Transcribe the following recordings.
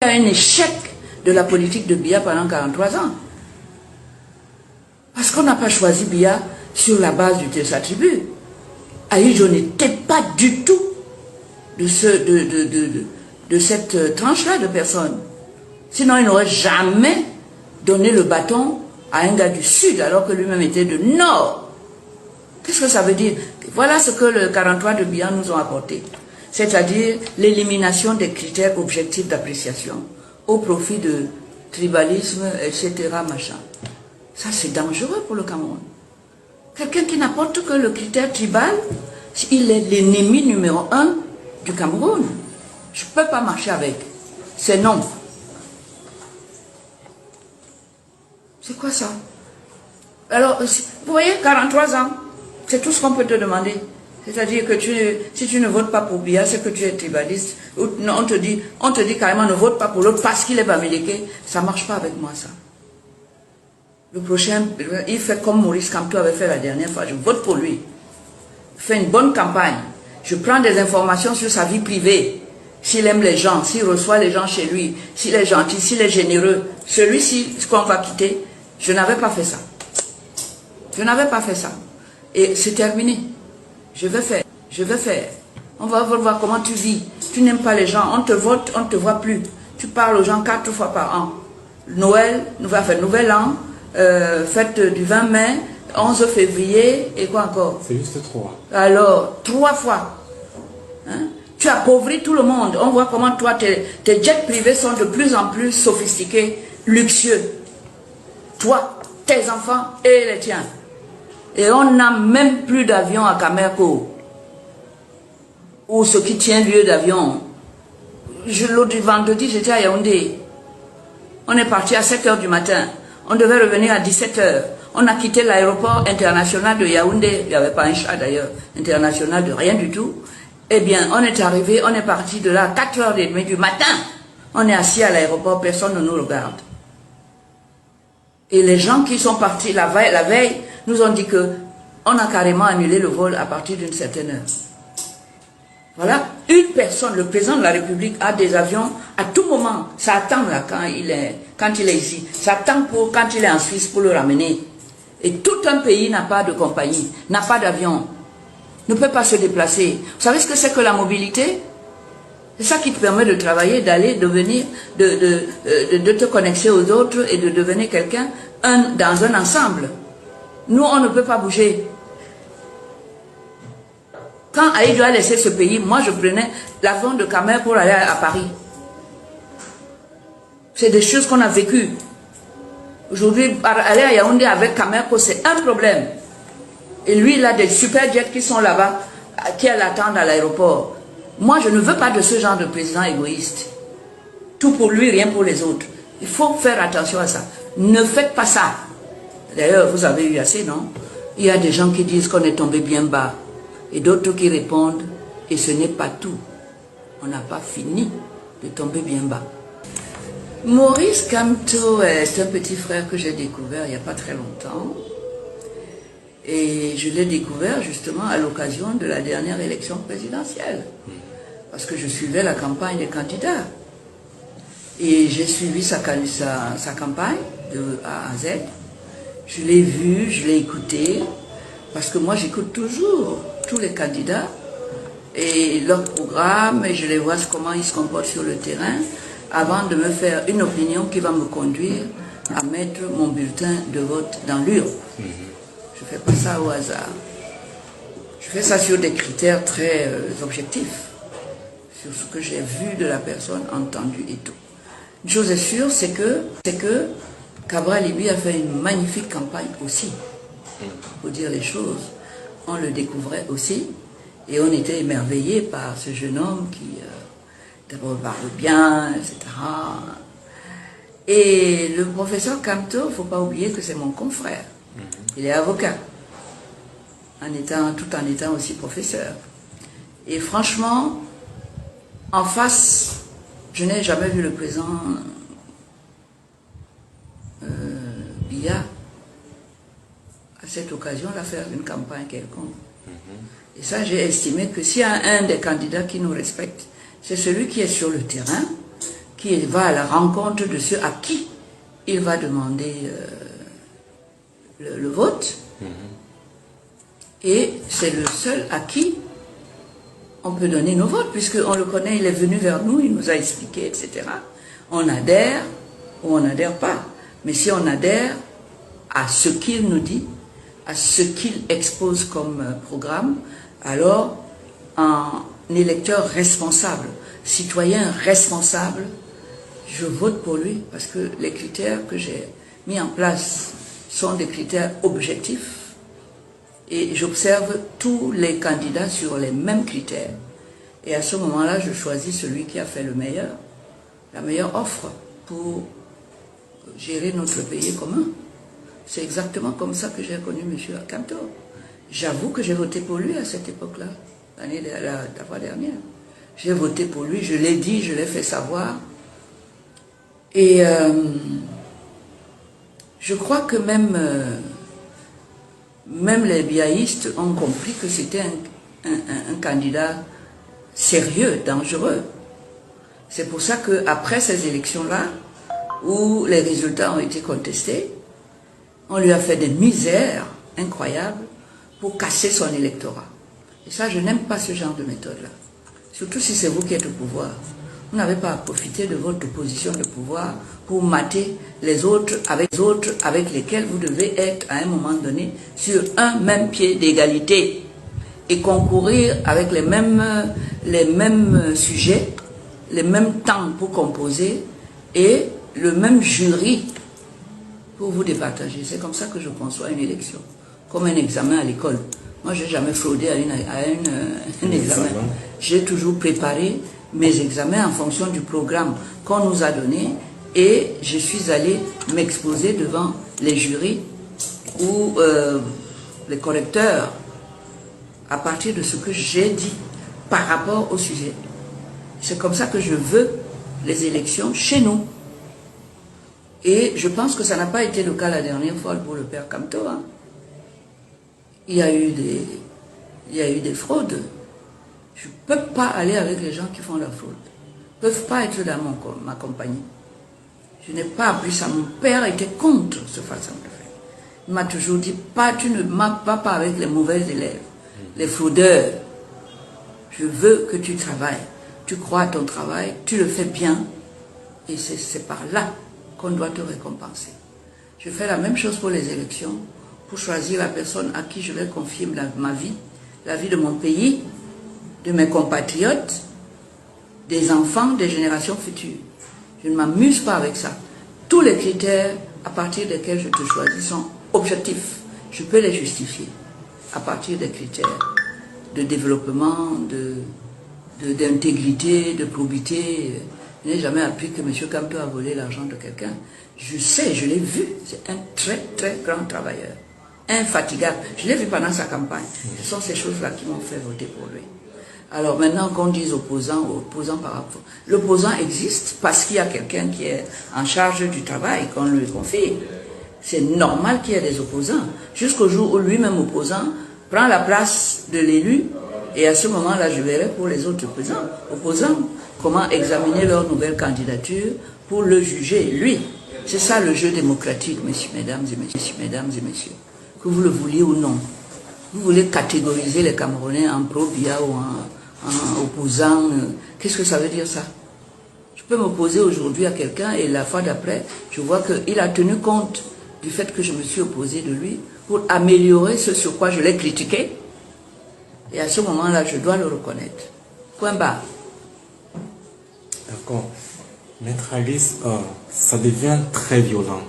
y a un échec de la politique de Biya pendant 43 ans. Parce qu'on n'a pas choisi Biya sur la base de sa tribu. Ahidjo n'était pas du tout de cette tranche-là de personnes. Sinon, il n'aurait jamais donné le bâton à un gars du Sud, alors que lui-même était de Nord. Qu'est-ce que ça veut dire? Voilà ce que le 43 de Biya nous ont apporté. C'est-à-dire l'élimination des critères objectifs d'appréciation au profit de tribalisme, etc. machin. Ça, c'est dangereux pour le Cameroun. Quelqu'un qui n'apporte que le critère tribal, il est l'ennemi numéro 1 du Cameroun. Je ne peux pas marcher avec. C'est non. C'est quoi ça? Alors, vous voyez, 43 ans, c'est tout ce qu'on peut te demander. C'est-à-dire que si tu ne votes pas pour Biya, c'est que tu es tribaliste. On te dit carrément ne vote pas pour l'autre parce qu'il est bamileke. Ça ne marche pas avec moi, ça. Le prochain, il fait comme Maurice Kamto avait fait la dernière fois. Je vote pour lui. Je fais une bonne campagne. Je prends des informations sur sa vie privée. S'il aime les gens, s'il reçoit les gens chez lui, s'il est gentil, s'il est généreux. Celui-ci, ce qu'on va quitter, je n'avais pas fait ça. Je n'avais pas fait ça. Et c'est terminé. Je vais faire. On va voir comment tu vis. Tu n'aimes pas les gens, on te vote, on ne te voit plus. Tu parles aux gens 4 fois par an. Noël, Nouvel An, fête du 20 mai, 11 février, et quoi encore? C'est juste 3. Alors, 3 fois. Hein? Tu appauvris tout le monde. On voit comment toi, tes jets privés sont de plus en plus sophistiqués, luxueux. Toi, tes enfants et les tiens. Et on n'a même plus d'avion à Camerco. Ou ce qui tient lieu d'avion. L'autre vendredi, j'étais à Yaoundé. On est parti à 7 h du matin. On devait revenir à 17 h. On a quitté l'aéroport international de Yaoundé. Il n'y avait pas un chat d'ailleurs. International de rien du tout. Eh bien, on est arrivé, on est parti de là à 4 h 30 du matin. On est assis à l'aéroport, personne ne nous regarde. Et les gens qui sont partis la veille nous ont dit que on a carrément annulé le vol à partir d'une certaine heure. Voilà, une personne, le président de la République a des avions à tout moment. Ça attend là quand il est ici. Ça attend pour quand il est en Suisse pour le ramener. Et tout un pays n'a pas de compagnie, n'a pas d'avion, ne peut pas se déplacer. Vous savez ce que c'est que la mobilité? C'est ça qui te permet de travailler, d'aller, de venir, de te connecter aux autres et de devenir quelqu'un dans un ensemble. Nous, on ne peut pas bouger. Quand Ahidjo a laissé ce pays, moi je prenais l'avion de Camer pour aller à Paris. C'est des choses qu'on a vécues. Aujourd'hui, aller à Yaoundé avec Camerco, c'est un problème. Et lui, il a des super jets qui sont là-bas, qui l'attendent à l'aéroport. Moi, je ne veux pas de ce genre de président égoïste. Tout pour lui, rien pour les autres. Il faut faire attention à ça. Ne faites pas ça. D'ailleurs, vous avez eu assez, non? Il y a des gens qui disent qu'on est tombé bien bas. Et d'autres qui répondent, et ce n'est pas tout. On n'a pas fini de tomber bien bas. Maurice Kamto est un petit frère que j'ai découvert il n'y a pas très longtemps. Et je l'ai découvert justement à l'occasion de la dernière élection présidentielle. Parce que je suivais la campagne des candidats. Et j'ai suivi sa campagne de A à Z. Je l'ai vu, je l'ai écouté. Parce que moi j'écoute toujours tous les candidats et leur programme, et je les vois comment ils se comportent sur le terrain avant de me faire une opinion qui va me conduire à mettre mon bulletin de vote dans l'urne. Je ne fais pas ça au hasard. Je fais ça sur des critères très objectifs, sur ce que j'ai vu de la personne, entendu et tout. Une chose est sûre, c'est que Cabral Libye a fait une magnifique campagne aussi. Pour dire les choses, on le découvrait aussi et on était émerveillés par ce jeune homme qui d'abord parle bien, etc. Et le professeur Kamto, il ne faut pas oublier que c'est mon confrère. Il est avocat, tout en étant aussi professeur. Et franchement, en face, je n'ai jamais vu le président Biya à cette occasion-là faire une campagne quelconque. Et ça, j'ai estimé que s'il y a un des candidats qui nous respecte, c'est celui qui est sur le terrain, qui va à la rencontre de ceux à qui il va demander le vote. Et c'est le seul à qui on peut donner nos votes, puisqu'on le connaît, il est venu vers nous, il nous a expliqué, etc. On adhère ou on n'adhère pas. Mais si on adhère à ce qu'il nous dit, à ce qu'il expose comme programme, alors un électeur responsable, citoyen responsable, je vote pour lui, parce que les critères que j'ai mis en place sont des critères objectifs, et j'observe tous les candidats sur les mêmes critères. Et à ce moment-là, je choisis celui qui a fait le meilleur, la meilleure offre pour gérer notre pays commun. C'est exactement comme ça que j'ai connu M. Kamto. J'avoue que j'ai voté pour lui à cette époque-là, la fois dernière. J'ai voté pour lui, je l'ai dit, je l'ai fait savoir. Et je crois que même les biaïstes ont compris que c'était un candidat sérieux, dangereux. C'est pour ça qu'après ces élections-là, où les résultats ont été contestés, on lui a fait des misères incroyables pour casser son électorat. Et ça, je n'aime pas ce genre de méthode-là. Surtout si c'est vous qui êtes au pouvoir. Vous n'avez pas à profiter de votre position de pouvoir pour mater les autres avec lesquels vous devez être à un moment donné sur un même pied d'égalité et concourir avec les mêmes sujets, les mêmes temps pour composer et le même jury pour vous départager. C'est comme ça que je conçois une élection, comme un examen à l'école. Moi, je n'ai jamais fraudé à un examen. J'ai toujours préparé mes examens en fonction du programme qu'on nous a donné et je suis allé m'exposer devant les jurys ou les correcteurs à partir de ce que j'ai dit par rapport au sujet. C'est comme ça que je veux les élections chez nous. Et je pense que ça n'a pas été le cas la dernière fois pour le père Kamto. Hein. Il y a eu des fraudes. Je ne peux pas aller avec les gens qui font la fraude. Ils ne peuvent pas être dans ma compagnie. Je n'ai pas appris ça. Mon père était contre cette façon de faire. Il m'a toujours dit, tu ne vas pas avec les mauvais élèves, les fraudeurs. Je veux que tu travailles. Tu crois à ton travail, tu le fais bien. Et c'est par là qu'on doit te récompenser. Je fais la même chose pour les élections, pour choisir la personne à qui je vais confier ma vie, la vie de mon pays, de mes compatriotes, des enfants, des générations futures. Je ne m'amuse pas avec ça. Tous les critères à partir desquels je te choisis sont objectifs. Je peux les justifier à partir des critères de développement, d'intégrité, de probité. Je n'ai jamais appris que M. Kamto a volé l'argent de quelqu'un. Je sais, je l'ai vu. C'est un très, très grand travailleur. Infatigable. Je l'ai vu pendant sa campagne. Ce sont ces choses-là qui m'ont fait voter pour lui. Alors maintenant qu'on dise opposant par rapport... L'opposant existe parce qu'il y a quelqu'un qui est en charge du travail, qu'on lui confie. C'est normal qu'il y ait des opposants. Jusqu'au jour où lui-même opposant prend la place de l'élu. Et à ce moment-là, je verrai pour les autres opposants comment examiner leur nouvelle candidature pour le juger, lui. C'est ça le jeu démocratique, mesdames et messieurs. Que vous le vouliez ou non. Vous voulez catégoriser les Camerounais en pro-Biya ou en opposant. Qu'est-ce que ça veut dire ça? Je peux m'opposer aujourd'hui à quelqu'un et la fois d'après, je vois qu'il a tenu compte du fait que je me suis opposé de lui pour améliorer ce sur quoi je l'ai critiqué. Et à ce moment-là, je dois le reconnaître. Point barre. D'accord. Maître Alice, ça devient très violent.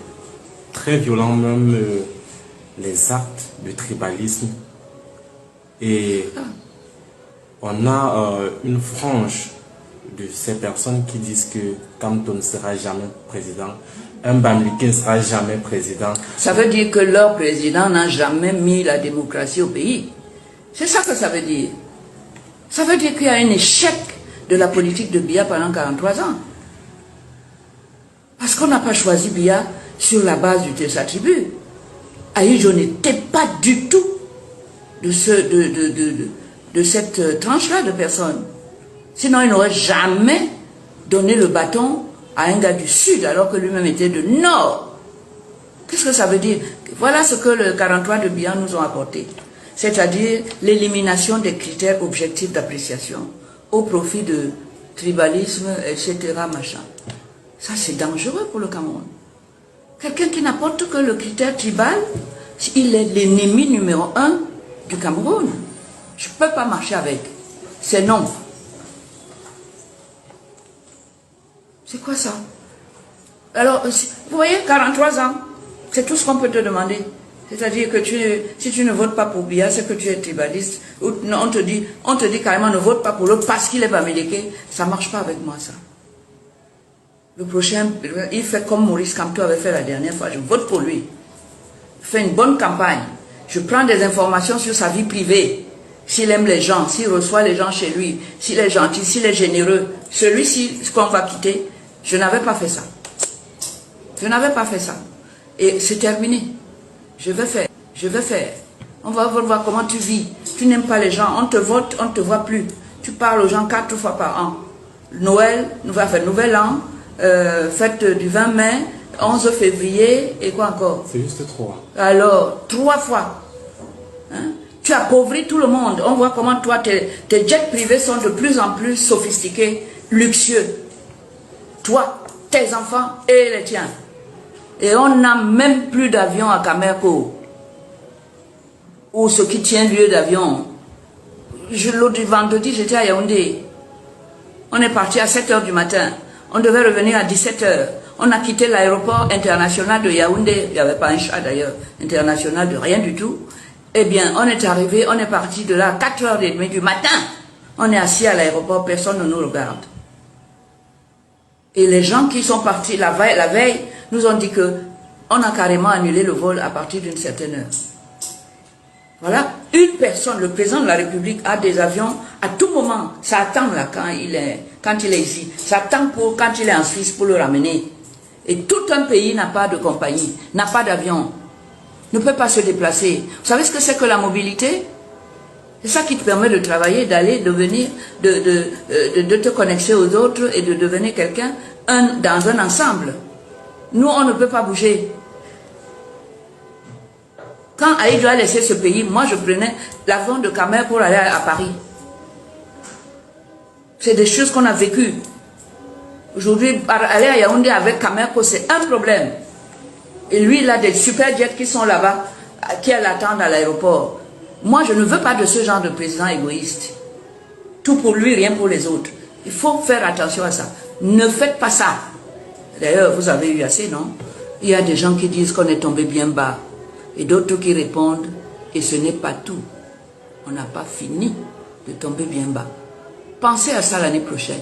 Très violent même les actes de tribalisme. Et on a une frange de ces personnes qui disent que Kamto ne sera jamais président. Un Bamileke ne sera jamais président. Ça veut dire que leur président n'a jamais mis la démocratie au pays. C'est ça que ça veut dire. Ça veut dire qu'il y a un échec de la politique de Biya pendant 43 ans. Parce qu'on n'a pas choisi Biya sur la base de sa tribu. Aïdjo n'était pas du tout de cette tranche-là de personnes. Sinon, il n'aurait jamais donné le bâton à un gars du Sud alors que lui-même était du Nord. Qu'est-ce que ça veut dire? Voilà ce que le 43 de Bihan nous ont apporté. C'est-à-dire l'élimination des critères objectifs d'appréciation au profit de tribalisme, etc. machin. Ça, c'est dangereux pour le Cameroun. Quelqu'un qui n'apporte que le critère tribal, il est l'ennemi numéro 1 du Cameroun. Je ne peux pas marcher avec. C'est non. C'est quoi ça? Alors, vous voyez, 43 ans, c'est tout ce qu'on peut te demander. C'est-à-dire que si tu ne votes pas pour Biya, c'est que tu es tribaliste. Ou, non, on te dit carrément ne vote pas pour l'autre parce qu'il est bamileke. Ça ne marche pas avec moi, ça. Le prochain, il fait comme Maurice Kamto avait fait la dernière fois. Je vote pour lui. Je fais une bonne campagne. Je prends des informations sur sa vie privée. S'il aime les gens, s'il reçoit les gens chez lui, s'il est gentil, s'il est généreux. Celui-ci, ce qu'on va quitter, je n'avais pas fait ça. Je n'avais pas fait ça. Et c'est terminé. Je vais faire. On va voir comment tu vis. Tu n'aimes pas les gens, on te vote, on ne te voit plus. Tu parles aux gens 4 fois par an. Noël, Nouvel An, fête du 20 mai, 11 février, et quoi encore? C'est juste 3. Alors, 3 fois. Hein? Tu appauvris tout le monde. On voit comment toi, tes jets privés sont de plus en plus sophistiqués, luxueux. Toi, tes enfants et les tiens. Et on n'a même plus d'avion à Camerco. Ou ce qui tient lieu d'avion. L'autre vendredi, j'étais à Yaoundé. On est parti à 7 h du matin. On devait revenir à 17 h. On a quitté l'aéroport international de Yaoundé. Il n'y avait pas un chat d'ailleurs. International de rien du tout. Eh bien, on est arrivé, on est parti de là à 4 h 30 du matin. On est assis à l'aéroport, personne ne nous regarde. Et les gens qui sont partis la veille nous ont dit que on a carrément annulé le vol à partir d'une certaine heure. Voilà, une personne, le président de la République a des avions à tout moment. Ça attend là quand il est ici. Ça attend quand il est en Suisse pour le ramener. Et tout un pays n'a pas de compagnie, n'a pas d'avion, ne peut pas se déplacer. Vous savez ce que c'est que la mobilité? C'est ça qui te permet de travailler, d'aller, de venir, de te connecter aux autres et de devenir quelqu'un dans un ensemble. Nous, on ne peut pas bouger. Quand Aïdjo a laissé ce pays, moi je prenais l'avion de Camer pour aller à Paris. C'est des choses qu'on a vécues. Aujourd'hui, aller à Yaoundé avec Camerco, c'est un problème. Et lui, il a des super jets qui sont là-bas, qui l'attendent à l'aéroport. Moi, je ne veux pas de ce genre de président égoïste. Tout pour lui, rien pour les autres. Il faut faire attention à ça. Ne faites pas ça. D'ailleurs, vous avez eu assez, non? Il y a des gens qui disent qu'on est tombé bien bas. Et d'autres qui répondent, et ce n'est pas tout. On n'a pas fini de tomber bien bas. Pensez à ça l'année prochaine.